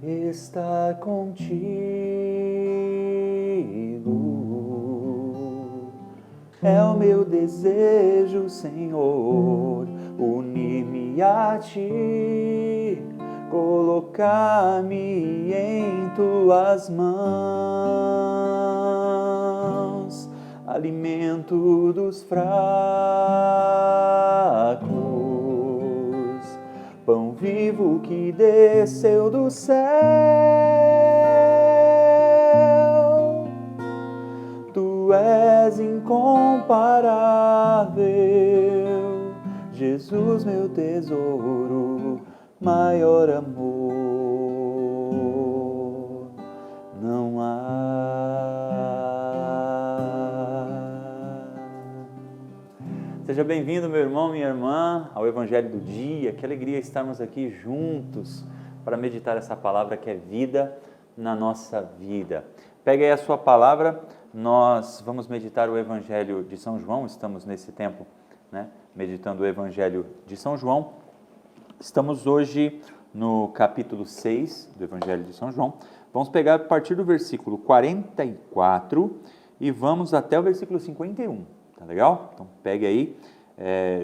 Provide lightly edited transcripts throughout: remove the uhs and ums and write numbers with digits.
estar contigo. É o meu desejo, Senhor, unir-me a Ti, colocar-me em Tuas mãos, alimento dos fracos, pão vivo que desceu do céu. Tu és incomparável, Jesus, meu tesouro, maior amor não há. Seja bem-vindo, meu irmão, minha irmã, ao Evangelho do Dia. Que alegria estarmos aqui juntos para meditar essa palavra que é vida na nossa vida. Pegue aí a sua palavra, nós vamos meditar o Evangelho de São João. Estamos nesse tempo, meditando o Evangelho de São João. Estamos hoje no capítulo 6 do Evangelho de São João. Vamos pegar a partir do versículo 44 e vamos até o versículo 51, tá legal? Então pegue aí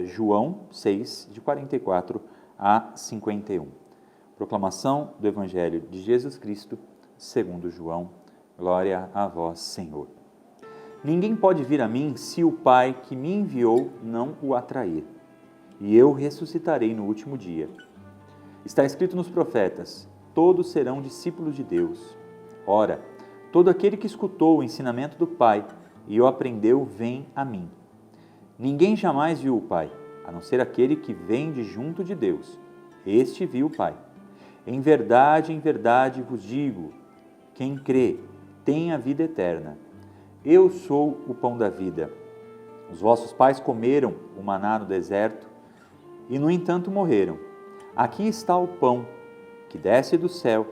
João 6, de 44 a 51. Proclamação do Evangelho de Jesus Cristo, segundo João. Glória a vós, Senhor. Ninguém pode vir a mim se o Pai que me enviou não o atrair, e eu ressuscitarei no último dia. Está escrito nos profetas: todos serão discípulos de Deus. Ora, todo aquele que escutou o ensinamento do Pai e o aprendeu, vem a mim. Ninguém jamais viu o Pai, a não ser aquele que vem de junto de Deus. Este viu o Pai. Em verdade vos digo, quem crê tem a vida eterna. Eu sou o pão da vida. Os vossos pais comeram o maná no deserto e, no entanto, morreram. Aqui está o pão que desce do céu,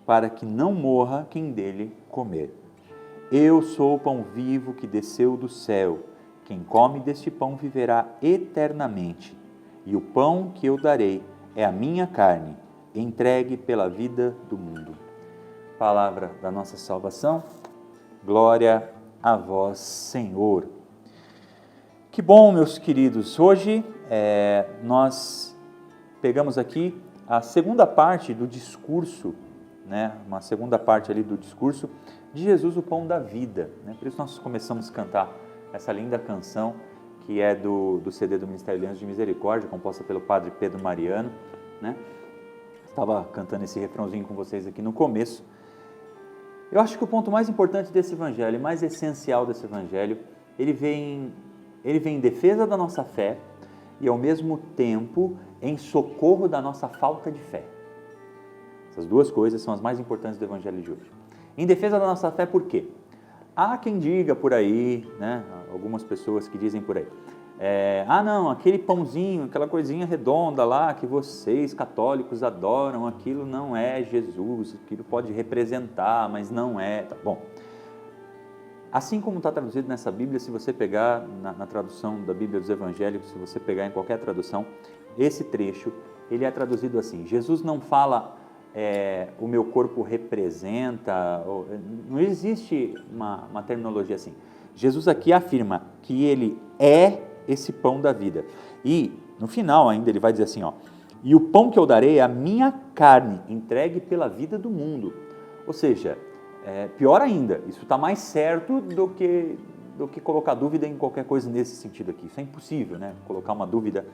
para que não morra quem dele comer. Eu sou o pão vivo que desceu do céu. Quem come deste pão viverá eternamente. E o pão que eu darei é a minha carne, entregue pela vida do mundo. Palavra da nossa salvação. Glória a vós, Senhor. Que bom, meus queridos. Hoje nós pegamos aqui a segunda parte do discurso, uma segunda parte ali do discurso de Jesus, o pão da vida. Por isso nós começamos a cantar essa linda canção que é do CD do Ministério Aliança de Misericórdia, composta pelo Padre Pedro Mariano. Estava cantando esse refrãozinho com vocês aqui no começo. Eu acho que o ponto mais importante desse Evangelho, mais essencial desse Evangelho, ele vem em defesa da nossa fé e, ao mesmo tempo, em socorro da nossa falta de fé. Essas duas coisas são as mais importantes do Evangelho de hoje. Em defesa da nossa fé, por quê? Há quem diga por aí, algumas pessoas que dizem por aí, não, aquele pãozinho, aquela coisinha redonda lá que vocês católicos adoram, aquilo não é Jesus, aquilo pode representar, mas não é. Tá bom. Assim como está traduzido nessa Bíblia, se você pegar na tradução da Bíblia dos Evangelhos, se você pegar em qualquer tradução, esse trecho, ele é traduzido assim: Jesus não fala, o meu corpo representa, não existe uma terminologia assim. Jesus aqui afirma que ele é esse pão da vida. E no final ainda ele vai dizer assim, e o pão que eu darei é a minha carne, entregue pela vida do mundo. Ou seja, pior ainda, isso está mais certo do que colocar dúvida em qualquer coisa nesse sentido aqui. Isso é impossível, colocar uma dúvida.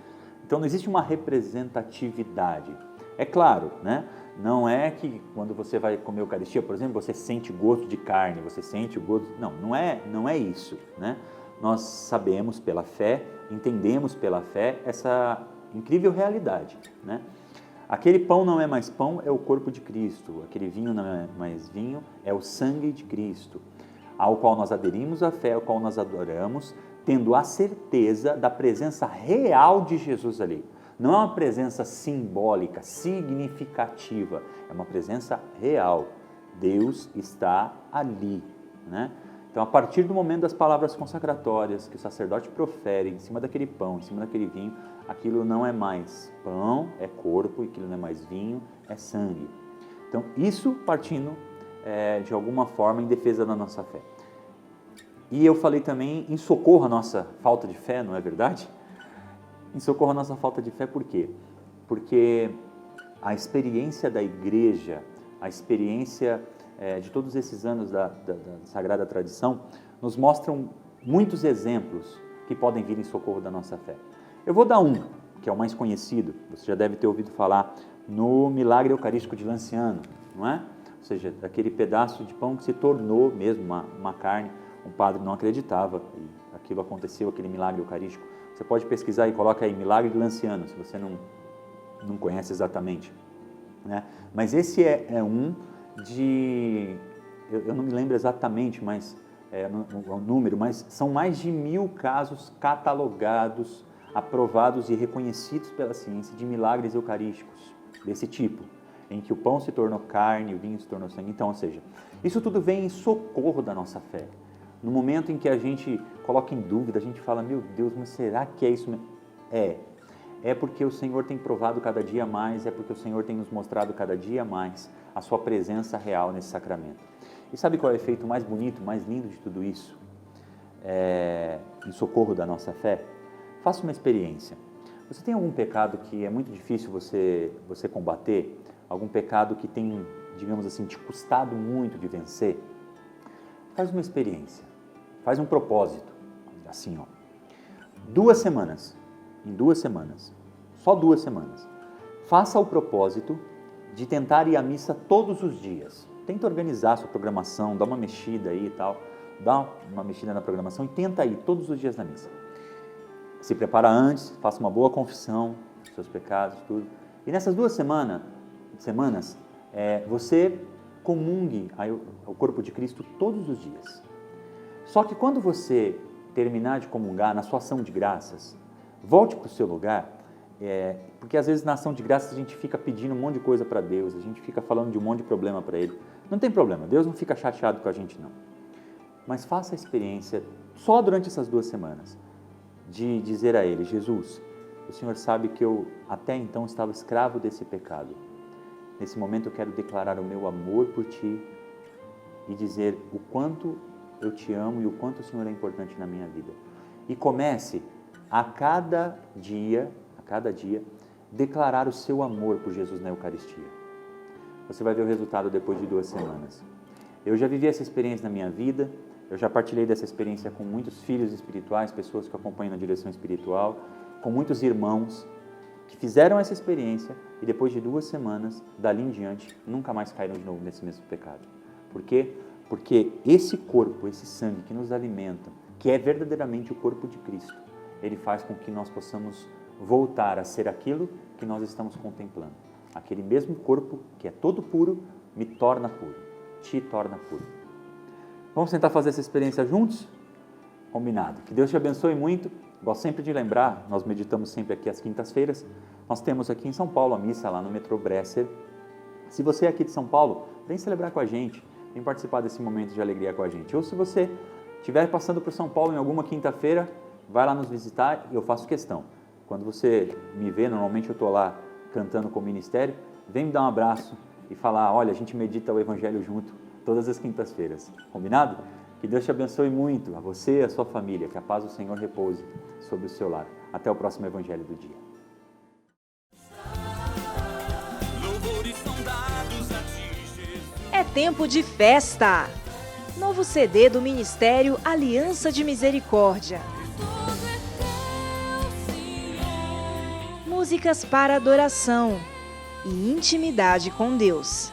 Então não existe uma representatividade. É claro, não é que quando você vai comer Eucaristia, por exemplo, você sente gosto de carne, você sente o gosto... Não é isso, Nós sabemos pela fé, entendemos pela fé essa incrível realidade, Aquele pão não é mais pão, é o corpo de Cristo. Aquele vinho não é mais vinho, é o sangue de Cristo, ao qual nós aderimos a fé, ao qual nós adoramos, tendo a certeza da presença real de Jesus ali. Não é uma presença simbólica, significativa, é uma presença real. Deus está ali, Então, a partir do momento das palavras consagratórias que o sacerdote profere em cima daquele pão, em cima daquele vinho, aquilo não é mais pão, é corpo, e aquilo não é mais vinho, é sangue. Então, isso partindo de alguma forma em defesa da nossa fé. E eu falei também em socorro à nossa falta de fé, não é verdade? Em socorro à nossa falta de fé, por quê? Porque a experiência da igreja, a experiência de todos esses anos da Sagrada Tradição, nos mostram muitos exemplos que podem vir em socorro da nossa fé. Eu vou dar um, que é o mais conhecido, você já deve ter ouvido falar no milagre eucarístico de Lanciano, não é? Ou seja, daquele pedaço de pão que se tornou mesmo uma carne. Um padre não acreditava e aquilo aconteceu, aquele milagre eucarístico. Você pode pesquisar e coloca aí, milagre de Lanciano, se você não conhece exatamente, né? Mas esse é um de, eu não me lembro exatamente, mas o número, mas são mais de 1000 casos catalogados, aprovados e reconhecidos pela ciência de milagres eucarísticos desse tipo, em que o pão se tornou carne, o vinho se tornou sangue. Então, ou seja, isso tudo vem em socorro da nossa fé. No momento em que a gente coloca em dúvida, a gente fala, meu Deus, mas será que é isso mesmo? É porque o Senhor tem provado cada dia mais, é porque o Senhor tem nos mostrado cada dia mais a sua presença real nesse sacramento. E sabe qual é o efeito mais bonito, mais lindo de tudo isso? Em socorro da nossa fé? Faça uma experiência. Você tem algum pecado que é muito difícil você combater? Algum pecado que tem, digamos assim, te custado muito de vencer? Faz uma experiência. Faz um propósito. Assim, ó. 2 semanas. Em 2 semanas. Só 2 semanas. Faça o propósito de tentar ir à missa todos os dias. Tenta organizar a sua programação, dá uma mexida aí e tal. Dá uma mexida na programação e tenta ir todos os dias na missa. Se prepara antes, faça uma boa confissão dos seus pecados, tudo. E nessas 2 semanas, você comungue o corpo de Cristo todos os dias. Só que quando você terminar de comungar, na sua ação de graças, volte para o seu lugar, porque às vezes na ação de graças a gente fica pedindo um monte de coisa para Deus, a gente fica falando de um monte de problema para Ele. Não tem problema, Deus não fica chateado com a gente não. Mas faça a experiência, só durante essas 2 semanas, de dizer a Ele, Jesus, o Senhor sabe que eu até então estava escravo desse pecado. Nesse momento eu quero declarar o meu amor por Ti e dizer o quanto eu Te amo e o quanto o Senhor é importante na minha vida. E comece a cada dia, declarar o seu amor por Jesus na Eucaristia. Você vai ver o resultado depois de 2 semanas. Eu já vivi essa experiência na minha vida, eu já partilhei dessa experiência com muitos filhos espirituais, pessoas que acompanham na direção espiritual, com muitos irmãos que fizeram essa experiência e depois de 2 semanas, dali em diante, nunca mais caíram de novo nesse mesmo pecado. Por quê? Porque esse corpo, esse sangue que nos alimenta, que é verdadeiramente o corpo de Cristo, ele faz com que nós possamos voltar a ser aquilo que nós estamos contemplando. Aquele mesmo corpo que é todo puro, me torna puro, te torna puro. Vamos tentar fazer essa experiência juntos? Combinado. Que Deus te abençoe muito. Gosto sempre de lembrar, nós meditamos sempre aqui às quintas-feiras. Nós temos aqui em São Paulo a missa lá no metrô Bresser. Se você é aqui de São Paulo, vem celebrar com a gente, vem participar desse momento de alegria com a gente. Ou se você estiver passando por São Paulo em alguma quinta-feira, vai lá nos visitar e eu faço questão. Quando você me vê, normalmente eu estou lá cantando com o ministério, vem me dar um abraço e falar, olha, a gente medita o Evangelho junto todas as quintas-feiras. Combinado? Que Deus te abençoe muito, a você e a sua família, que a paz do Senhor repouse sobre o seu lar. Até o próximo Evangelho do dia. É tempo de festa! Novo CD do Ministério Aliança de Misericórdia. Músicas para adoração e intimidade com Deus.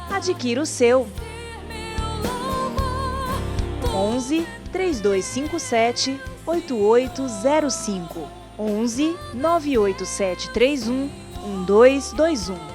Adquira o seu. 11 3257 8805 11 98731 1221